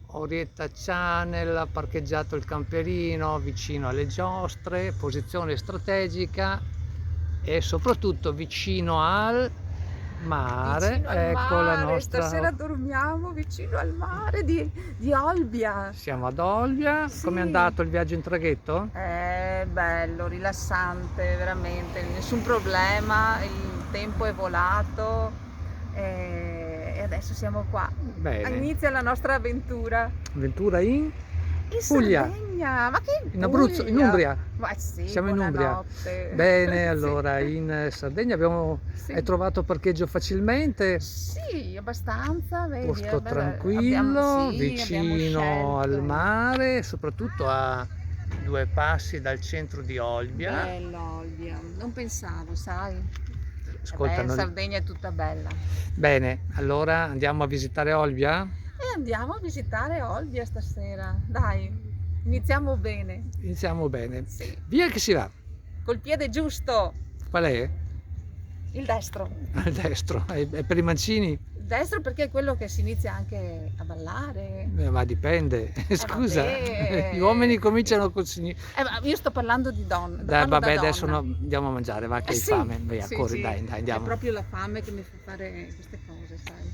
Orietta Channel, ha parcheggiato il camperino vicino alle giostre, posizione strategica e soprattutto vicino al mare. Vicino al Ecco la mare, nostra. stasera dormiamo vicino al mare di Olbia. Siamo ad Olbia. Com'è Sì, andato il viaggio in traghetto? è bello, rilassante, veramente, nessun problema, il tempo è volato e adesso siamo qua. Bene. Inizia la nostra avventura Avventura in in Puglia, Sardegna, ma che in in Abruzzo, in Puglia? Umbria. Ma sì, Siamo in Umbria. buonanotte. Bene, Sì, allora in Sardegna hai sì. trovato parcheggio facilmente, Sì, abbastanza, vedi, posto abbiamo, tranquillo, sì, abbiamo vicino al scelto. mare, soprattutto a 2 passi dal centro di Olbia. Bello Olbia, non pensavo, sai? E Ascolta, beh, Sardegna è tutta bella. bene, allora andiamo a visitare Olbia? E andiamo a visitare Olbia stasera. Dai, iniziamo bene. Iniziamo bene. Sì, Via che si va. col piede giusto, Qual è? il destro. Al destro, è per i mancini? Il destro perché è quello che si inizia anche a ballare. Ma dipende, scusa, gli uomini Vabbè. cominciano con signori. Ma io sto parlando di donna, Dai, parlo da vabbè, adesso donna. andiamo a mangiare, va che hai Sì, fame, via, sì, corri, sì, dai, è andiamo. proprio la fame che mi fa fare queste cose, sai.